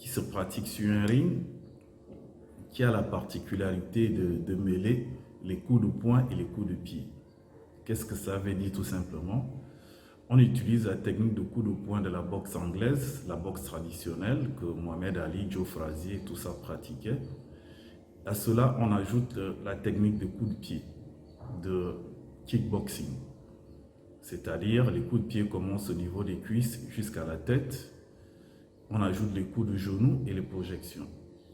qui se pratique sur un ring, qui a la particularité de mêler les coups de poing et les coups de pied. Qu'est-ce que ça veut dire tout simplement? On utilise la technique de coup de poing de la boxe anglaise, la boxe traditionnelle que Mohamed Ali, Joe Frazier, tout ça pratiquait. À cela, on ajoute la technique de coup de pied, de kickboxing. C'est-à-dire, les coups de pied commencent au niveau des cuisses jusqu'à la tête. On ajoute les coups de genoux et les projections.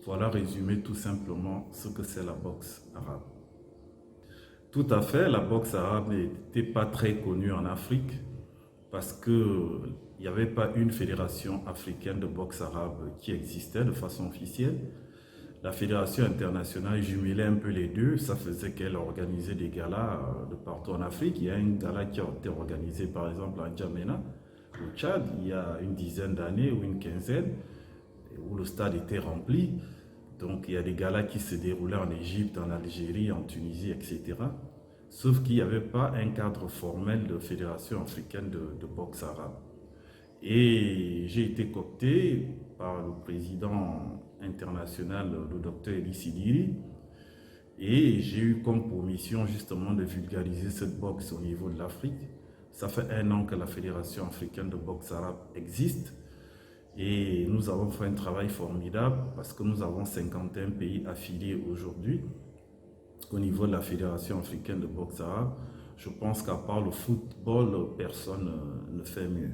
Voilà résumé tout simplement ce que c'est la boxe arabe. Tout à fait, la boxe arabe n'était pas très connue en Afrique parce qu'il n'y avait pas une fédération africaine de boxe arabe qui existait de façon officielle. La fédération internationale jumelait un peu les deux, ça faisait qu'elle organisait des galas de partout en Afrique. Il y a un gala qui a été organisé par exemple à N'Djamena, au Tchad, il y a une dizaine d'années ou une quinzaine, où le stade était rempli. Donc il y a des galas qui se déroulaient en Égypte, en Algérie, en Tunisie, etc. Sauf qu'il n'y avait pas un cadre formel de fédération africaine de boxe arabe. Et j'ai été coopté par le président international, le docteur Elie Sidiri, et j'ai eu comme pour mission justement de vulgariser cette boxe au niveau de l'Afrique. Ça fait 1 an que la Fédération africaine de boxe arabe existe et nous avons fait un travail formidable parce que nous avons 51 pays affiliés aujourd'hui au niveau de la Fédération africaine de boxe arabe. Je pense qu'à part le football, personne ne fait mieux.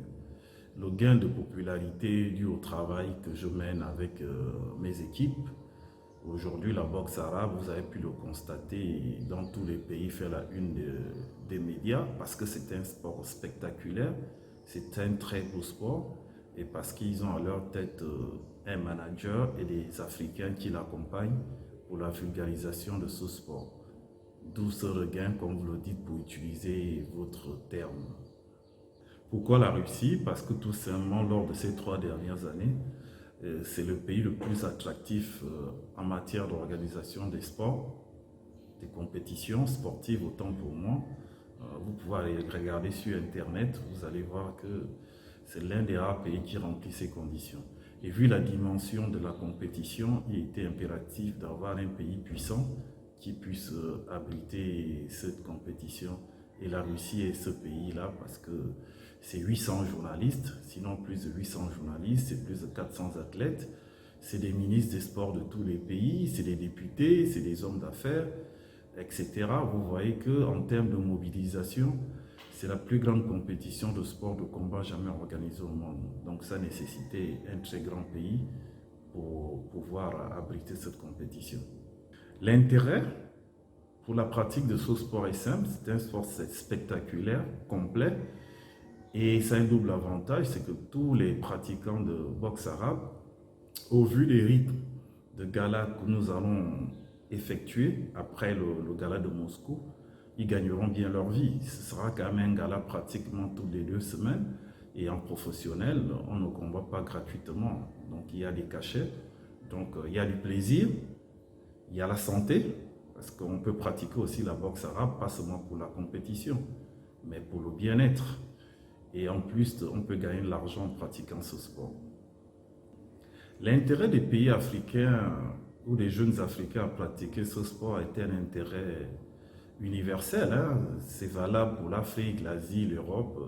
Le gain de popularité dû au travail que je mène avec mes équipes. Aujourd'hui, la boxe arabe, vous avez pu le constater, dans tous les pays, fait la une des médias parce que c'est un sport spectaculaire, c'est un très beau sport et parce qu'ils ont à leur tête un manager et des Africains qui l'accompagnent pour la vulgarisation de ce sport. D'où ce regain, comme vous le dites, pour utiliser votre terme. Pourquoi la Russie? Parce que tout simplement, lors de ces 3 dernières années, c'est le pays le plus attractif en matière d'organisation des sports, des compétitions sportives, autant pour moi. Vous pouvez aller regarder sur Internet, vous allez voir que c'est l'un des rares pays qui remplit ces conditions. Et vu la dimension de la compétition, il était impératif d'avoir un pays puissant qui puisse abriter cette compétition. Et la Russie est ce pays-là parce que c'est 800 journalistes, sinon plus de 800 journalistes, c'est plus de 400 athlètes, c'est des ministres des sports de tous les pays, c'est des députés, c'est des hommes d'affaires, etc. Vous voyez qu'en termes de mobilisation, c'est la plus grande compétition de sport de combat jamais organisée au monde. Donc ça nécessitait un très grand pays pour pouvoir abriter cette compétition. L'intérêt pour la pratique de ce sport est simple, c'est un sport spectaculaire, complet, et ça a un double avantage, c'est que tous les pratiquants de boxe arabe, au vu des rythmes de gala que nous allons effectuer après le gala de Moscou, ils gagneront bien leur vie. Ce sera quand même un gala pratiquement toutes les 2 semaines, et en professionnel, on ne combat pas gratuitement. Donc il y a des cachets, donc il y a du plaisir, il y a la santé, parce qu'on peut pratiquer aussi la boxe arabe, pas seulement pour la compétition, mais pour le bien-être. Et en plus, on peut gagner de l'argent en pratiquant ce sport. L'intérêt des pays africains ou des jeunes Africains à pratiquer ce sport est un intérêt universel. C'est valable pour l'Afrique, l'Asie, l'Europe.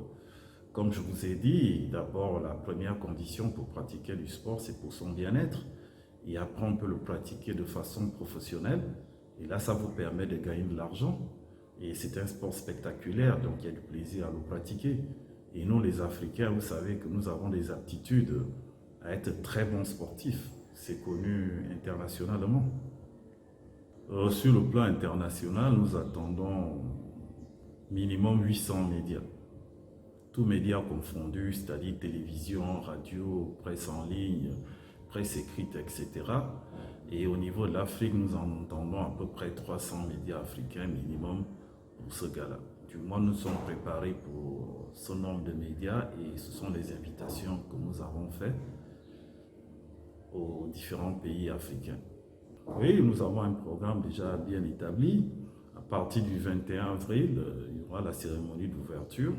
Comme je vous ai dit, d'abord, la première condition pour pratiquer du sport, c'est pour son bien-être. Et après, on peut le pratiquer de façon professionnelle. Et là, ça vous permet de gagner de l'argent. Et c'est un sport spectaculaire, donc il y a du plaisir à le pratiquer. Et nous, les Africains, vous savez que nous avons des aptitudes à être très bons sportifs. C'est connu internationalement. Sur le plan international, nous attendons minimum 800 médias. Tous médias confondus, c'est-à-dire télévision, radio, presse en ligne, presse écrite, etc. Et au niveau de l'Afrique, nous en entendons à peu près 300 médias africains minimum pour ce gala. Du moins, nous sommes préparés pour ce nombre de médias et ce sont les invitations que nous avons faites aux différents pays africains. Oui, nous avons un programme déjà bien établi. À partir du 21 avril, il y aura la cérémonie d'ouverture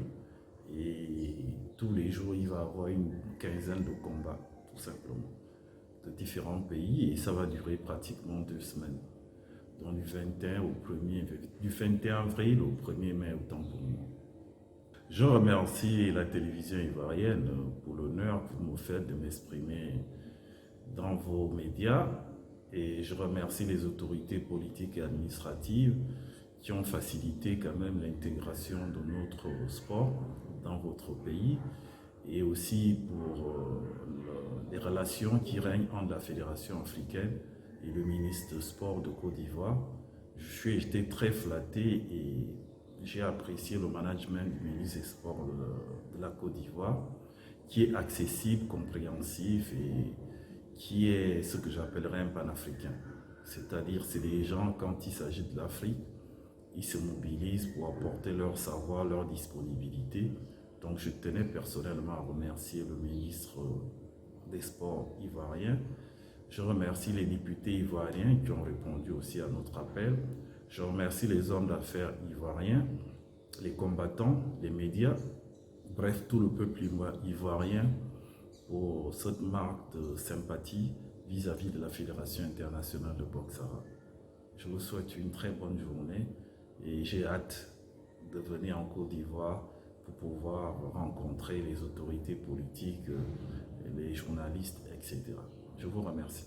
et tous les jours, il va y avoir une quinzaine de combats, tout simplement. différents pays et ça va durer pratiquement 2 semaines. Donc du 21 avril au 1er mai, autant pour moi. Je remercie la télévision ivoirienne pour l'honneur que vous me faites de m'exprimer dans vos médias et je remercie les autorités politiques et administratives qui ont facilité quand même l'intégration de notre sport dans votre pays et aussi pour les relations qui règnent entre la Fédération africaine et le ministre de Sport de Côte d'Ivoire. J'étais très flatté et j'ai apprécié le management du ministre des Sports de la Côte d'Ivoire qui est accessible, compréhensif et qui est ce que j'appellerais un panafricain. C'est-à-dire, c'est des gens, quand il s'agit de l'Afrique, ils se mobilisent pour apporter leur savoir, leur disponibilité. Donc je tenais personnellement à remercier le ministre des Sports ivoirien. Je remercie les députés ivoiriens qui ont répondu aussi à notre appel. Je remercie les hommes d'affaires ivoiriens, les combattants, les médias, bref, tout le peuple ivoirien pour cette marque de sympathie vis-à-vis de la Fédération internationale de boxe arabe. Je vous souhaite une très bonne journée et j'ai hâte de venir en Côte d'Ivoire pour pouvoir rencontrer les autorités politiques, les journalistes, etc. Je vous remercie.